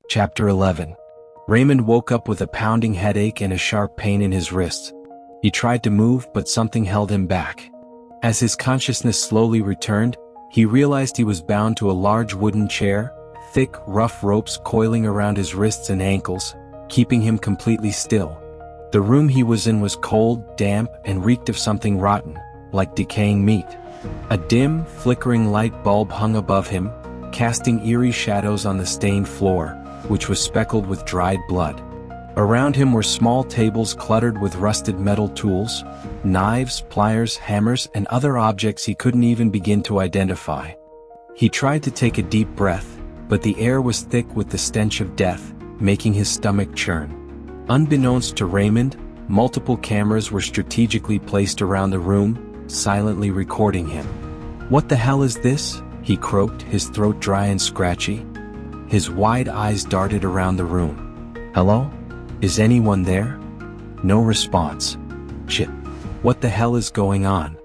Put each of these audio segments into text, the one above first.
Chapter 11. Raymond woke up with a pounding headache and a sharp pain in his wrists. He tried to move, but something held him back. As his consciousness slowly returned, he realized he was bound to a large wooden chair, thick, rough ropes coiling around his wrists and ankles, keeping him completely still. The room he was in was cold, damp, and reeked of something rotten, like decaying meat. A dim, flickering light bulb hung above him, casting eerie shadows on the stained floor, which was speckled with dried blood. Around him were small tables cluttered with rusted metal tools, knives, pliers, hammers, and other objects he couldn't even begin to identify. He tried to take a deep breath, but the air was thick with the stench of death, making his stomach churn. Unbeknownst to Raymond, multiple cameras were strategically placed around the room, silently recording him. "What the hell is this?" he croaked, his throat dry and scratchy. His wide eyes darted around the room. "Hello? Is anyone there?" No response. "Shit. What the hell is going on?"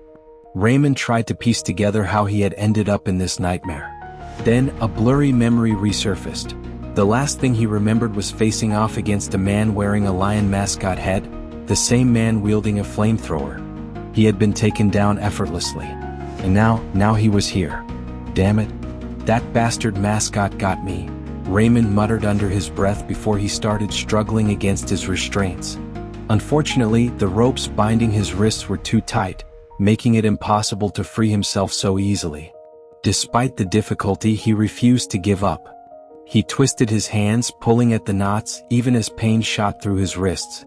Raymond tried to piece together how he had ended up in this nightmare. Then, a blurry memory resurfaced. The last thing he remembered was facing off against a man wearing a lion mascot head, the same man wielding a flamethrower. He had been taken down effortlessly. And now he was here. "Damn it. That bastard mascot got me," Raymond muttered under his breath before he started struggling against his restraints. Unfortunately, the ropes binding his wrists were too tight, making it impossible to free himself so easily. Despite the difficulty, he refused to give up. He twisted his hands, pulling at the knots, even as pain shot through his wrists.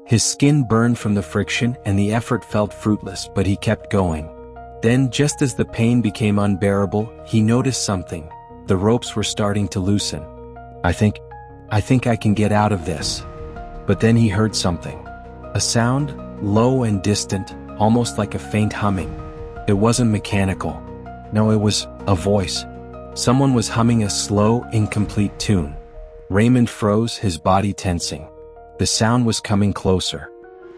His skin burned from the friction, and the effort felt fruitless, but he kept going. Then, just as the pain became unbearable, he noticed something. The ropes were starting to loosen. I think I can get out of this." But then he heard something. A sound, low and distant, almost like a faint humming. It wasn't mechanical. No, it was a voice. Someone was humming a slow, incomplete tune. Raymond froze, his body tensing. The sound was coming closer.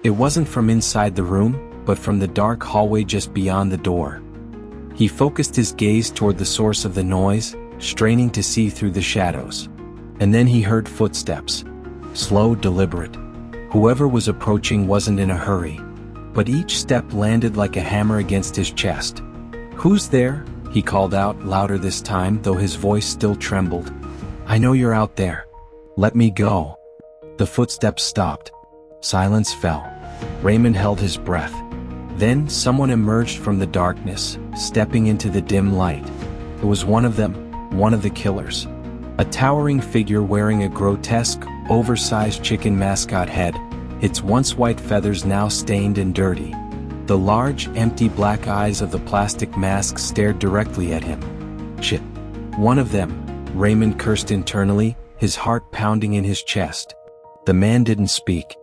It wasn't from inside the room, but from the dark hallway just beyond the door. He focused his gaze toward the source of the noise, straining to see through the shadows. And then he heard footsteps. Slow, deliberate. Whoever was approaching wasn't in a hurry, but each step landed like a hammer against his chest. "Who's there?" he called out, louder this time, though his voice still trembled. "I know you're out there. Let me go." The footsteps stopped. Silence fell. Raymond held his breath. Then someone emerged from the darkness, stepping into the dim light. It was one of them, one of the killers. A towering figure wearing a grotesque, oversized chicken mascot head, its once white feathers now stained and dirty. The large, empty black eyes of the plastic mask stared directly at him. "Shit. One of them," Raymond cursed internally, his heart pounding in his chest. The man didn't speak.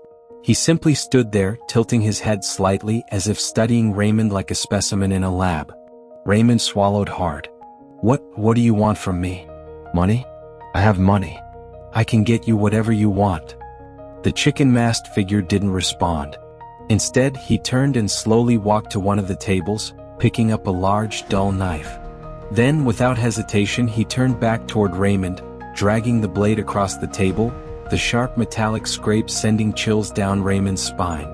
He simply stood there, tilting his head slightly as if studying Raymond like a specimen in a lab. Raymond swallowed hard. What do you want from me? Money? I have money. I can get you whatever you want." The chicken-masked figure didn't respond. Instead, he turned and slowly walked to one of the tables, picking up a large, dull knife. Then, without hesitation, he turned back toward Raymond, dragging the blade across the table, the sharp metallic scrape sending chills down Raymond's spine.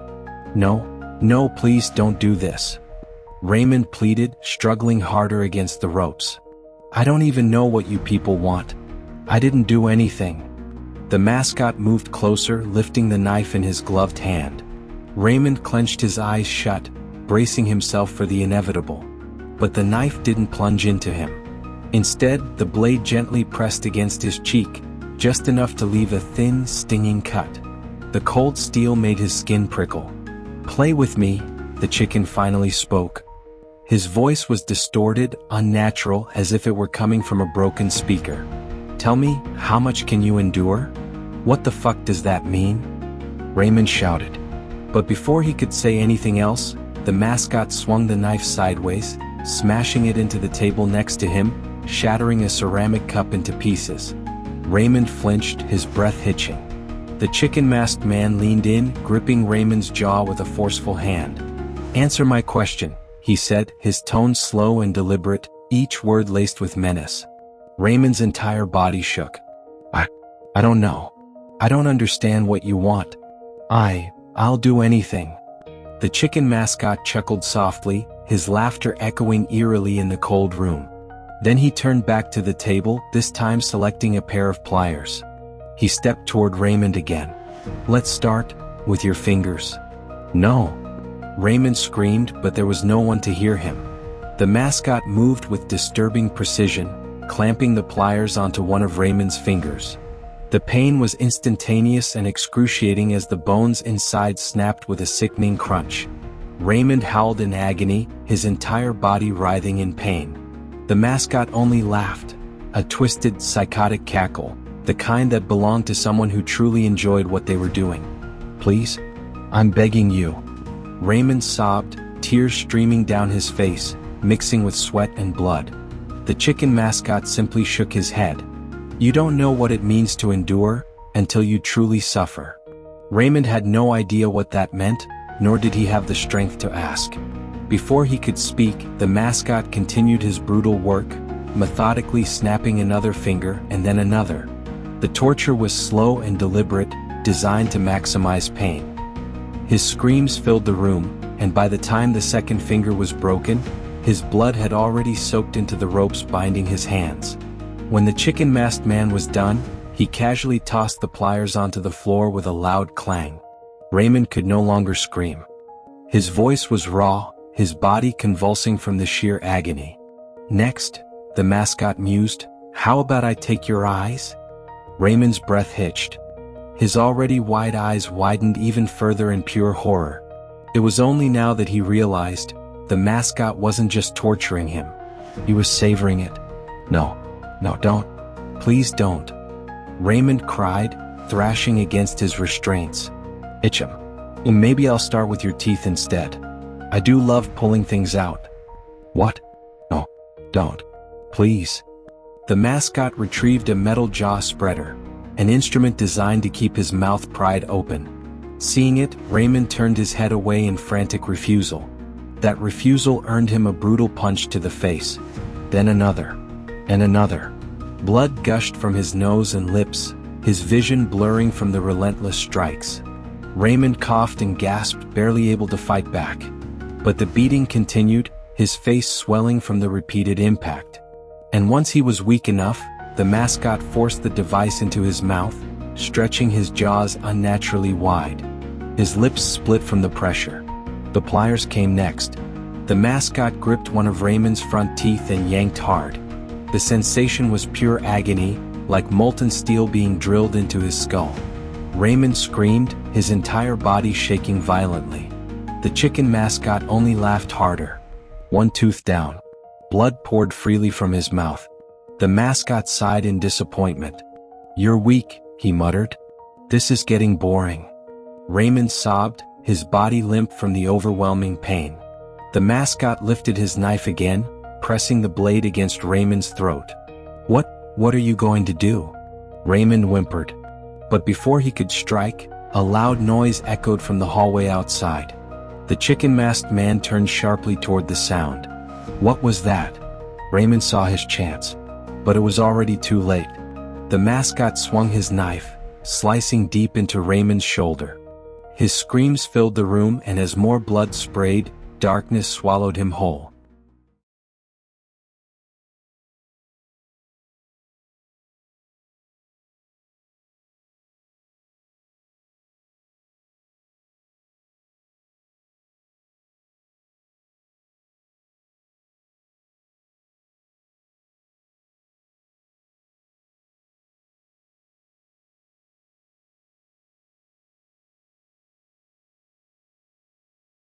No, please don't do this," Raymond pleaded, struggling harder against the ropes. "I don't even know what you people want. I didn't do anything." The mascot moved closer, lifting the knife in his gloved hand. Raymond clenched his eyes shut, bracing himself for the inevitable. But the knife didn't plunge into him. Instead, the blade gently pressed against his cheek, just enough to leave a thin, stinging cut. The cold steel made his skin prickle. "Play with me," the chicken finally spoke. His voice was distorted, unnatural, as if it were coming from a broken speaker. "Tell me, how much can you endure? What the fuck does that mean?" Raymond shouted. But before he could say anything else, the mascot swung the knife sideways, smashing it into the table next to him, shattering a ceramic cup into pieces. Raymond flinched, his breath hitching. The chicken-masked man leaned in, gripping Raymond's jaw with a forceful hand. "Answer my question," he said, his tone slow and deliberate, each word laced with menace. Raymond's entire body shook. I don't know. I don't understand what you want. I'll do anything. The chicken mascot chuckled softly, his laughter echoing eerily in the cold room. Then he turned back to the table, this time selecting a pair of pliers. He stepped toward Raymond again. Let's start with your fingers. No. Raymond screamed, but there was no one to hear him. The mascot moved with disturbing precision, clamping the pliers onto one of Raymond's fingers. The pain was instantaneous and excruciating as the bones inside snapped with a sickening crunch. Raymond howled in agony, his entire body writhing in pain. The mascot only laughed, a twisted, psychotic cackle, the kind that belonged to someone who truly enjoyed what they were doing. Please? I'm begging you. Raymond sobbed, tears streaming down his face, mixing with sweat and blood. The chicken mascot simply shook his head. You don't know what it means to endure until you truly suffer. Raymond had no idea what that meant, nor did he have the strength to ask. Before he could speak, the mascot continued his brutal work, methodically snapping another finger and then another. The torture was slow and deliberate, designed to maximize pain. His screams filled the room, and by the time the second finger was broken, his blood had already soaked into the ropes binding his hands. When the chicken-masked man was done, he casually tossed the pliers onto the floor with a loud clang. Raymond could no longer scream. His voice was raw, his body convulsing from the sheer agony. Next, the mascot mused, how about I take your eyes? Raymond's breath hitched. His already wide eyes widened even further in pure horror. It was only now that he realized, the mascot wasn't just torturing him. He was savoring it. No, don't. Please don't. Raymond cried, thrashing against his restraints. Itch 'em. Maybe I'll start with your teeth instead. I do love pulling things out. What? No, don't. Please. The mascot retrieved a metal jaw spreader, an instrument designed to keep his mouth pried open. Seeing it, Raymond turned his head away in frantic refusal. That refusal earned him a brutal punch to the face. Then another. And another. Blood gushed from his nose and lips, his vision blurring from the relentless strikes. Raymond coughed and gasped, barely able to fight back. But the beating continued, his face swelling from the repeated impact. And once he was weak enough, the mascot forced the device into his mouth, stretching his jaws unnaturally wide. His lips split from the pressure. The pliers came next. The mascot gripped one of Raymond's front teeth and yanked hard. The sensation was pure agony, like molten steel being drilled into his skull. Raymond screamed, his entire body shaking violently. The chicken mascot only laughed harder. One tooth down. Blood poured freely from his mouth. The mascot sighed in disappointment. You're weak, he muttered. This is getting boring. Raymond sobbed, his body limp from the overwhelming pain. The mascot lifted his knife again, pressing the blade against Raymond's throat. What are you going to do? Raymond whimpered. But before he could strike, a loud noise echoed from the hallway outside. The chicken-masked man turned sharply toward the sound. What was that? Raymond saw his chance. But it was already too late. The mascot swung his knife, slicing deep into Raymond's shoulder. His screams filled the room, and as more blood sprayed, darkness swallowed him whole.